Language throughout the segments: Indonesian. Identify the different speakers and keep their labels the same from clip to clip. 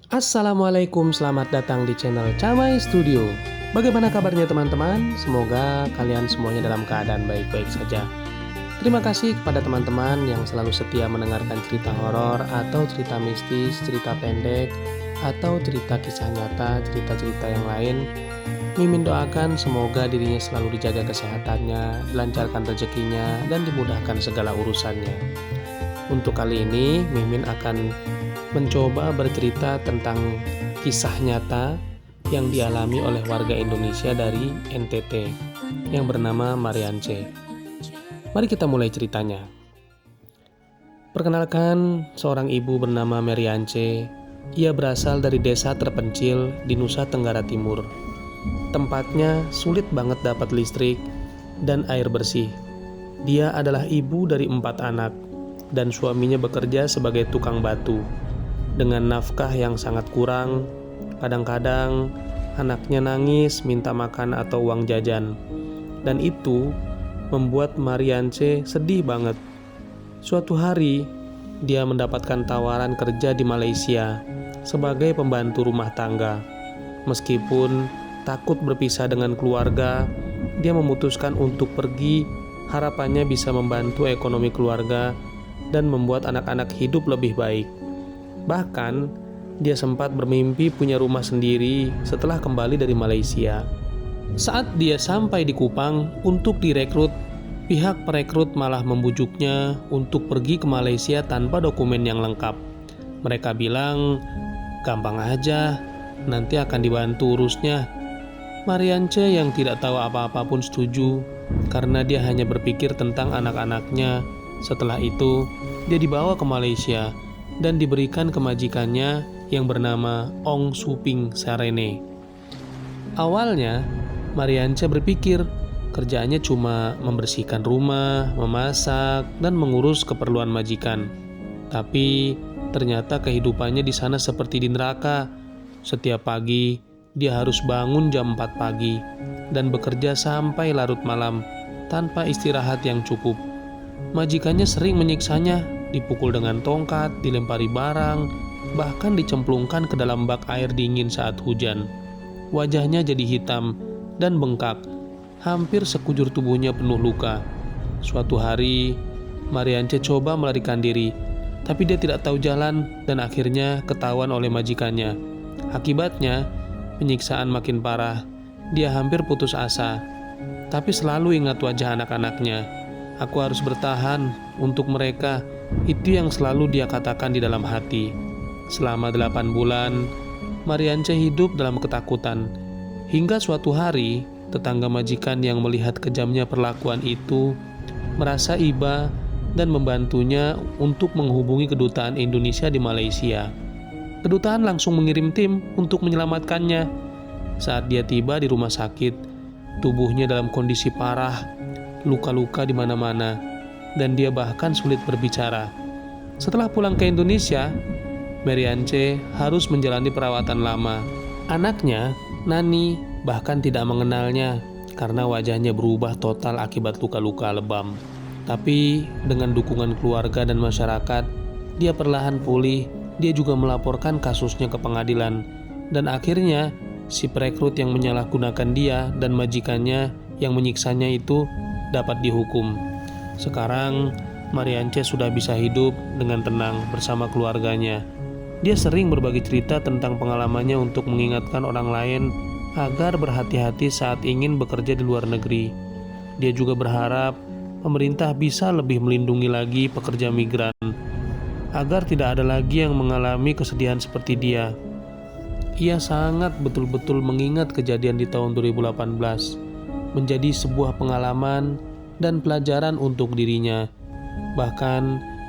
Speaker 1: Assalamualaikum, selamat datang di channel Camai Studio. Bagaimana kabarnya teman-teman? Semoga kalian semuanya dalam keadaan baik-baik saja. Terima kasih kepada teman-teman yang selalu setia mendengarkan cerita horor atau cerita mistis, cerita pendek, atau cerita kisah nyata, cerita-cerita yang lain. Mimin doakan semoga dirinya selalu dijaga kesehatannya, dilancarkan rezekinya, dan dimudahkan segala urusannya. Untuk kali ini, Mimin akan mencoba bercerita tentang kisah nyata yang dialami oleh warga Indonesia dari NTT yang bernama Mariance. Mari kita mulai ceritanya. Perkenalkan, seorang ibu bernama Mariance. Ia berasal dari desa terpencil di Nusa Tenggara Timur. Tempatnya sulit banget dapat listrik dan air bersih. Dia adalah ibu dari 4 anak dan suaminya bekerja sebagai tukang batu. Dengan nafkah yang sangat kurang, kadang-kadang anaknya nangis minta makan atau uang jajan. Dan itu membuat Mariance sedih banget. Suatu hari, dia mendapatkan tawaran kerja di Malaysia sebagai pembantu rumah tangga. Meskipun takut berpisah dengan keluarga, dia memutuskan untuk pergi, harapannya bisa membantu ekonomi keluarga dan membuat anak-anak hidup lebih baik. Bahkan, dia sempat bermimpi punya rumah sendiri setelah kembali dari Malaysia. Saat dia sampai di Kupang untuk direkrut, pihak perekrut malah membujuknya untuk pergi ke Malaysia tanpa dokumen yang lengkap. Mereka bilang, gampang aja, nanti akan dibantu urusnya. Mariance yang tidak tahu apa-apa pun setuju, karena dia hanya berpikir tentang anak-anaknya. Setelah itu, dia dibawa ke Malaysia dan diberikan ke majikannya yang bernama Ong Suping Sarene. Awalnya, Mariance berpikir kerjaannya cuma membersihkan rumah, memasak, dan mengurus keperluan majikan. Tapi ternyata kehidupannya di sana seperti di neraka. Setiap pagi, dia harus bangun jam 4 pagi dan bekerja sampai larut malam tanpa istirahat yang cukup. Majikannya sering menyiksanya, dipukul dengan tongkat, dilempari barang, bahkan dicemplungkan ke dalam bak air dingin saat hujan. Wajahnya jadi hitam dan bengkak, hampir sekujur tubuhnya penuh luka. Suatu hari, Mariance coba melarikan diri, tapi dia tidak tahu jalan dan akhirnya ketahuan oleh majikannya. Akibatnya, penyiksaan makin parah. Dia hampir putus asa, tapi selalu ingat wajah anak-anaknya. Aku harus bertahan untuk mereka. Itu yang selalu dia katakan di dalam hati. Selama 8 bulan, Mariance hidup dalam ketakutan. Hingga suatu hari, tetangga majikan yang melihat kejamnya perlakuan itu merasa iba dan membantunya untuk menghubungi kedutaan Indonesia di Malaysia. Kedutaan langsung mengirim tim untuk menyelamatkannya. Saat dia tiba di rumah sakit, tubuhnya dalam kondisi parah, luka-luka di mana-mana, dan dia bahkan sulit berbicara. Setelah pulang ke Indonesia, Mariance harus menjalani perawatan lama. Anaknya, Nani, bahkan tidak mengenalnya karena wajahnya berubah total akibat luka-luka lebam. Tapi dengan dukungan keluarga dan masyarakat, dia perlahan pulih. Dia juga melaporkan kasusnya ke pengadilan, dan akhirnya si perekrut yang menyalahgunakan dia dan majikannya yang menyiksanya itu dapat dihukum. Sekarang, Mariance sudah bisa hidup dengan tenang bersama keluarganya. Dia sering berbagi cerita tentang pengalamannya untuk mengingatkan orang lain agar berhati-hati saat ingin bekerja di luar negeri. Dia juga berharap pemerintah bisa lebih melindungi lagi pekerja migran, agar tidak ada lagi yang mengalami kesedihan seperti dia. Ia sangat betul-betul mengingat kejadian di tahun 2018, menjadi sebuah pengalaman dan pelajaran untuk dirinya. Bahkan,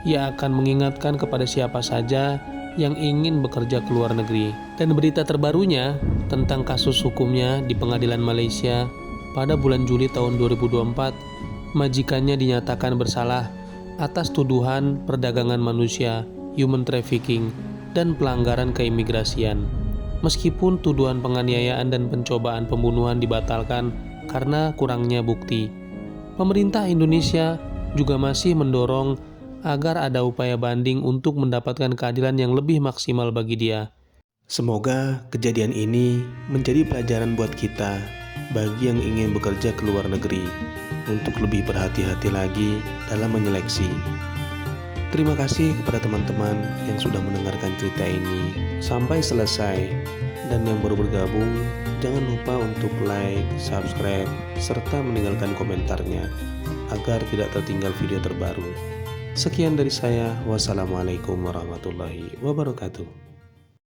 Speaker 1: ia akan mengingatkan kepada siapa saja yang ingin bekerja ke luar negeri. Dan berita terbarunya tentang kasus hukumnya di pengadilan Malaysia pada bulan Juli tahun 2024, majikannya dinyatakan bersalah atas tuduhan perdagangan manusia, human trafficking, dan pelanggaran keimigrasian. Meskipun tuduhan penganiayaan dan pencobaan pembunuhan dibatalkan karena kurangnya bukti, pemerintah Indonesia juga masih mendorong agar ada upaya banding untuk mendapatkan keadilan yang lebih maksimal bagi dia. Semoga kejadian ini menjadi pelajaran buat kita bagi yang ingin bekerja ke luar negeri untuk lebih berhati-hati lagi dalam menyeleksi. Terima kasih kepada teman-teman yang sudah mendengarkan cerita ini sampai selesai. Dan yang baru bergabung, jangan lupa untuk like, subscribe, serta meninggalkan komentarnya agar tidak tertinggal video terbaru. Sekian dari saya, wassalamualaikum warahmatullahi wabarakatuh.